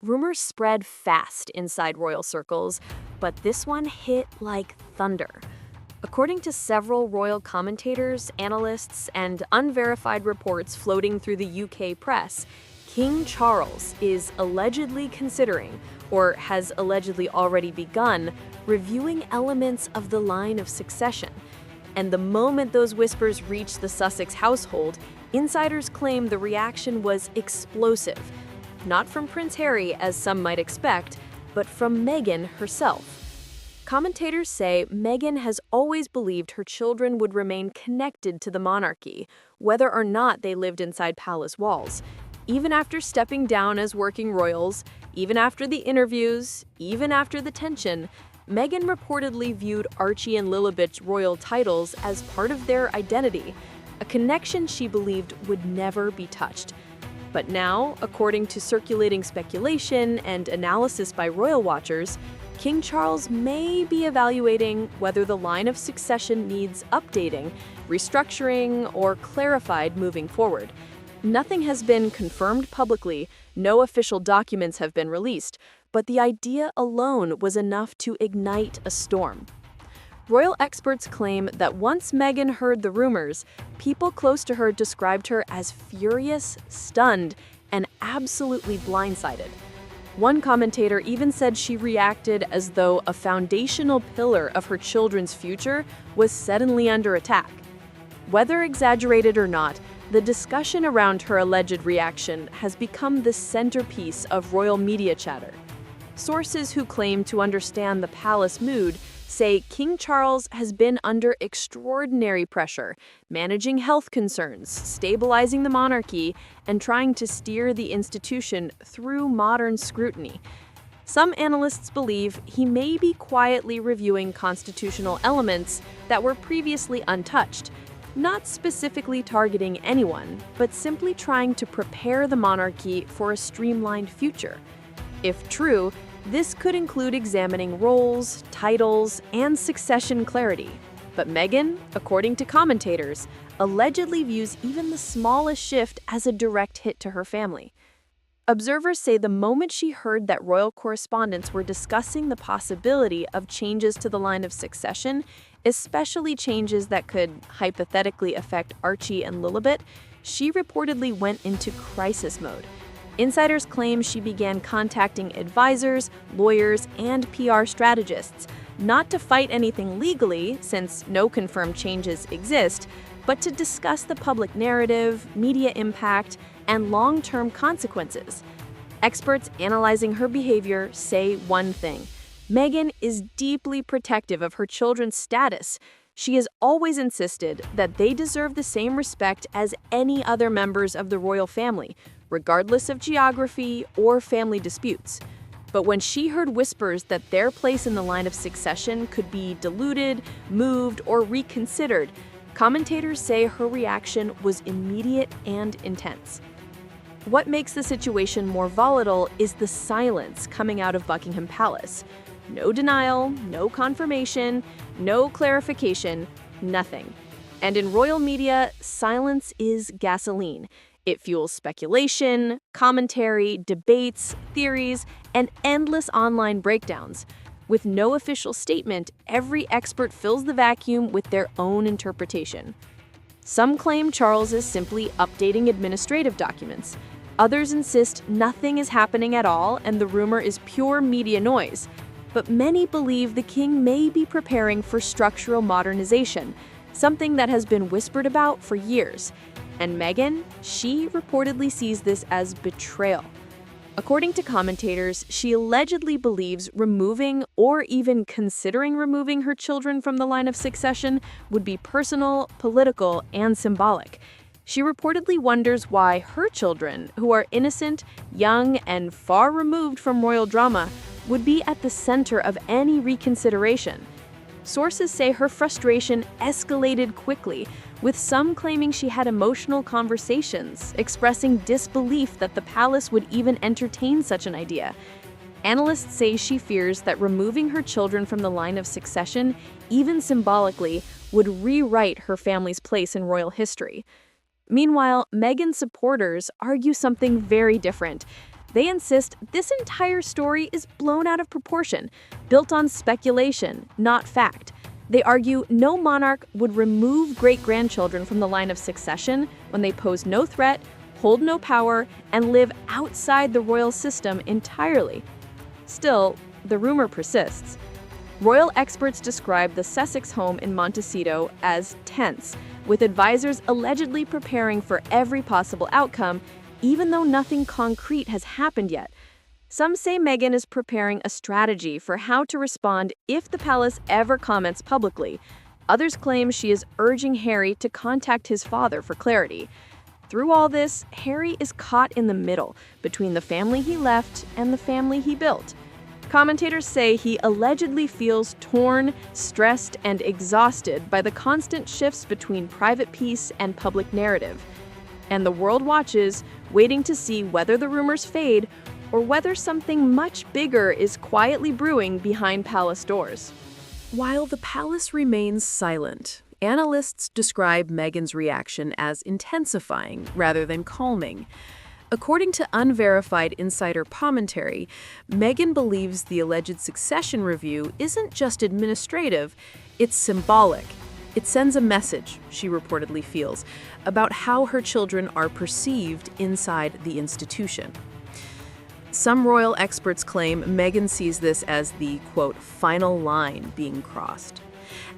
Rumors spread fast inside royal circles, but this one hit like thunder. According to several royal commentators, analysts, and unverified reports floating through the UK press, King Charles is allegedly considering, or has allegedly already begun, reviewing elements of the line of succession. And the moment those whispers reached the Sussex household, insiders claim the reaction was explosive. Not from Prince Harry, as some might expect, but from Meghan herself. Commentators say Meghan has always believed her children would remain connected to the monarchy, whether or not they lived inside palace walls. Even after stepping down as working royals, even after the interviews, even after the tension, Meghan reportedly viewed Archie and Lilibet's royal titles as part of their identity, a connection she believed would never be touched. But now, according to circulating speculation and analysis by royal watchers, King Charles may be evaluating whether the line of succession needs updating, restructuring, or clarified moving forward. Nothing has been confirmed publicly, no official documents have been released, but the idea alone was enough to ignite a storm. Royal experts claim that once Meghan heard the rumors, people close to her described her as furious, stunned, and absolutely blindsided. One commentator even said she reacted as though a foundational pillar of her children's future was suddenly under attack. Whether exaggerated or not, the discussion around her alleged reaction has become the centerpiece of royal media chatter. Sources who claim to understand the palace mood say King Charles has been under extraordinary pressure, managing health concerns, stabilizing the monarchy, and trying to steer the institution through modern scrutiny. Some analysts believe he may be quietly reviewing constitutional elements that were previously untouched, not specifically targeting anyone, but simply trying to prepare the monarchy for a streamlined future. If true, this could include examining roles, titles, and succession clarity. But Meghan, according to commentators, allegedly views even the smallest shift as a direct hit to her family. Observers say the moment she heard that royal correspondents were discussing the possibility of changes to the line of succession, especially changes that could hypothetically affect Archie and Lilibet, she reportedly went into crisis mode. Insiders claim she began contacting advisors, lawyers, and PR strategists, not to fight anything legally, since no confirmed changes exist, but to discuss the public narrative, media impact, and long-term consequences. Experts analyzing her behavior say one thing: Meghan is deeply protective of her children's status. She has always insisted that they deserve the same respect as any other members of the royal family, regardless of geography or family disputes. But when she heard whispers that their place in the line of succession could be diluted, moved, or reconsidered, commentators say her reaction was immediate and intense. What makes the situation more volatile is the silence coming out of Buckingham Palace. No denial, no confirmation, no clarification, nothing. And in royal media, silence is gasoline. It fuels speculation, commentary, debates, theories, and endless online breakdowns. With no official statement, every expert fills the vacuum with their own interpretation. Some claim Charles is simply updating administrative documents. Others insist nothing is happening at all and the rumor is pure media noise. But many believe the king may be preparing for structural modernization, something that has been whispered about for years. And Meghan, she reportedly sees this as betrayal. According to commentators, she allegedly believes removing or even considering removing her children from the line of succession would be personal, political, and symbolic. She reportedly wonders why her children, who are innocent, young, and far removed from royal drama, would be at the center of any reconsideration. Sources say her frustration escalated quickly, with some claiming she had emotional conversations, expressing disbelief that the palace would even entertain such an idea. Analysts say she fears that removing her children from the line of succession, even symbolically, would rewrite her family's place in royal history. Meanwhile, Meghan's supporters argue something very different. They insist this entire story is blown out of proportion, built on speculation, not fact. They argue no monarch would remove great-grandchildren from the line of succession when they pose no threat, hold no power, and live outside the royal system entirely. Still, the rumor persists. Royal experts describe the Sussex home in Montecito as tense, with advisors allegedly preparing for every possible outcome, even though nothing concrete has happened yet. Some say Meghan is preparing a strategy for how to respond if the palace ever comments publicly. Others claim she is urging Harry to contact his father for clarity. Through all this, Harry is caught in the middle, between the family he left and the family he built. Commentators say he allegedly feels torn, stressed, and exhausted by the constant shifts between private peace and public narrative. And the world watches, waiting to see whether the rumors fade or whether something much bigger is quietly brewing behind palace doors. While the palace remains silent, analysts describe Meghan's reaction as intensifying rather than calming. According to unverified insider commentary, Meghan believes the alleged succession review isn't just administrative, it's symbolic. It sends a message, she reportedly feels, about how her children are perceived inside the institution. Some royal experts claim Meghan sees this as the, quote, final line being crossed.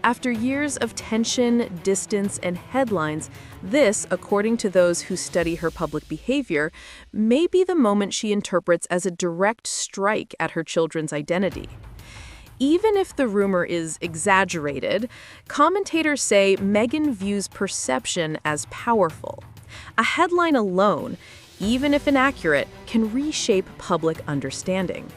After years of tension, distance, and headlines, this, according to those who study her public behavior, may be the moment she interprets as a direct strike at her children's identity. Even if the rumor is exaggerated, commentators say Meghan views perception as powerful. A headline alone, even if inaccurate, can reshape public understanding.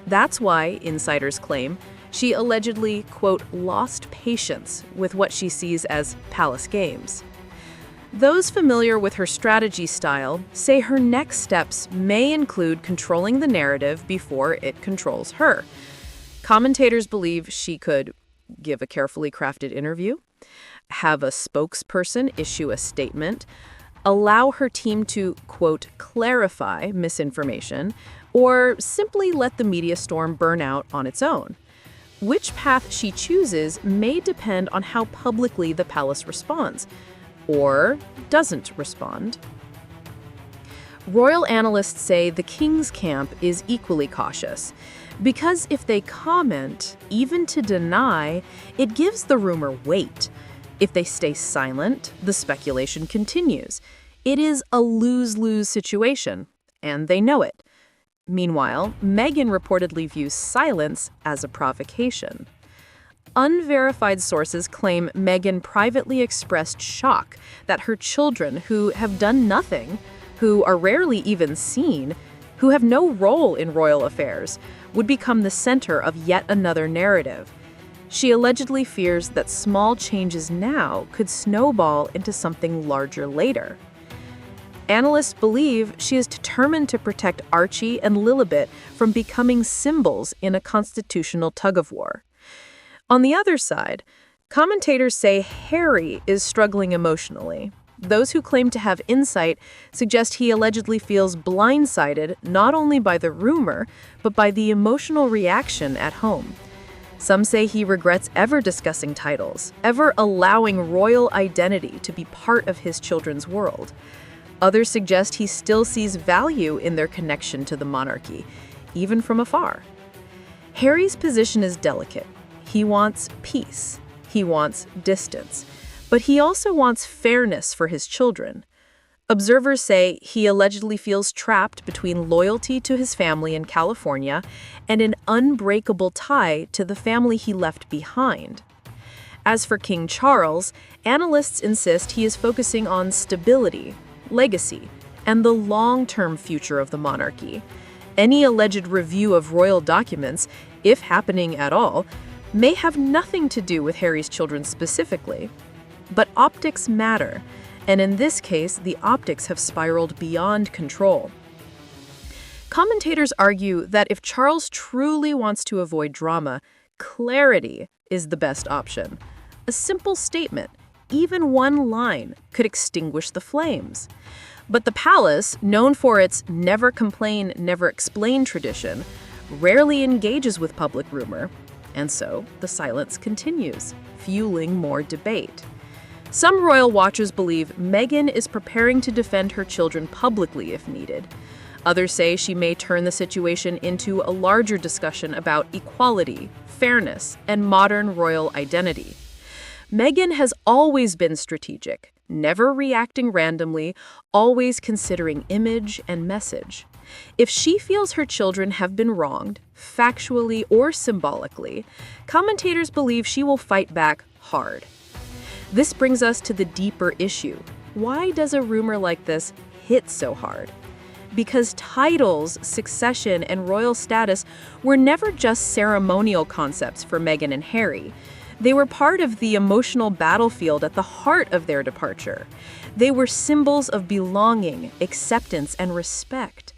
That's why, insiders claim, she allegedly, quote, lost patience with what she sees as palace games. Those familiar with her strategy style say her next steps may include controlling the narrative before it controls her. Commentators believe she could give a carefully crafted interview, have a spokesperson issue a statement, allow her team to, quote, clarify misinformation, or simply let the media storm burn out on its own. Which path she chooses may depend on how publicly the palace responds, or doesn't respond. Royal analysts say the king's camp is equally cautious, because if they comment, even to deny, it gives the rumor weight. If they stay silent, the speculation continues. It is a lose-lose situation, and they know it. Meanwhile, Meghan reportedly views silence as a provocation. Unverified sources claim Meghan privately expressed shock that her children, who have done nothing, who are rarely even seen, who have no role in royal affairs, would become the center of yet another narrative. She allegedly fears that small changes now could snowball into something larger later. Analysts believe she is determined to protect Archie and Lilibet from becoming symbols in a constitutional tug-of-war. On the other side, commentators say Harry is struggling emotionally. Those who claim to have insight suggest he allegedly feels blindsided not only by the rumor, but by the emotional reaction at home. Some say he regrets ever discussing titles, ever allowing royal identity to be part of his children's world. Others suggest he still sees value in their connection to the monarchy, even from afar. Harry's position is delicate. He wants peace. He wants distance. But he also wants fairness for his children. Observers say he allegedly feels trapped between loyalty to his family in California and an unbreakable tie to the family he left behind. As for King Charles, analysts insist he is focusing on stability, legacy, and the long-term future of the monarchy. Any alleged review of royal documents, if happening at all, may have nothing to do with Harry's children specifically. But optics matter, and in this case, the optics have spiraled beyond control. Commentators argue that if Charles truly wants to avoid drama, clarity is the best option. A simple statement, even one line, could extinguish the flames. But the palace, known for its never complain, never explain tradition, rarely engages with public rumor, and so the silence continues, fueling more debate. Some royal watchers believe Meghan is preparing to defend her children publicly if needed. Others say she may turn the situation into a larger discussion about equality, fairness, and modern royal identity. Meghan has always been strategic, never reacting randomly, always considering image and message. If she feels her children have been wronged, factually or symbolically, commentators believe she will fight back hard. This brings us to the deeper issue. Why does a rumor like this hit so hard? Because titles, succession, and royal status were never just ceremonial concepts for Meghan and Harry. They were part of the emotional battlefield at the heart of their departure. They were symbols of belonging, acceptance, and respect.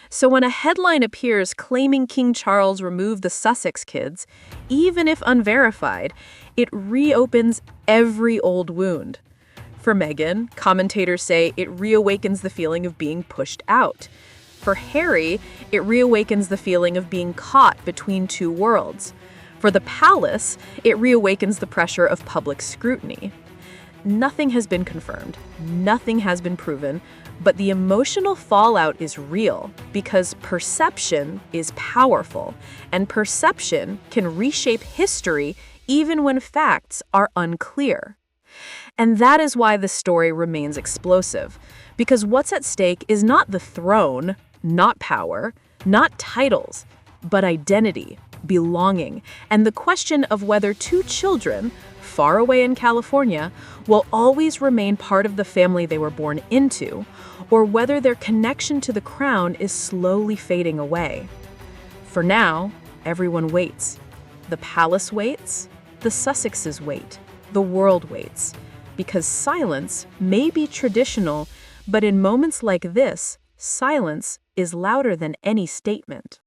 So when a headline appears claiming King Charles removed the Sussex kids, even if unverified, it reopens every old wound. For Meghan, commentators say it reawakens the feeling of being pushed out. For Harry, it reawakens the feeling of being caught between two worlds. For the palace, it reawakens the pressure of public scrutiny. Nothing has been confirmed, nothing has been proven, but the emotional fallout is real because perception is powerful, and perception can reshape history even when facts are unclear. And that is why the story remains explosive, because what's at stake is not the throne, not power, not titles, but identity, belonging, and the question of whether two children, far away in California, will always remain part of the family they were born into, or whether their connection to the crown is slowly fading away. For now, everyone waits. The palace waits, the Sussexes wait, the world waits, because silence may be traditional, but in moments like this, silence is louder than any statement.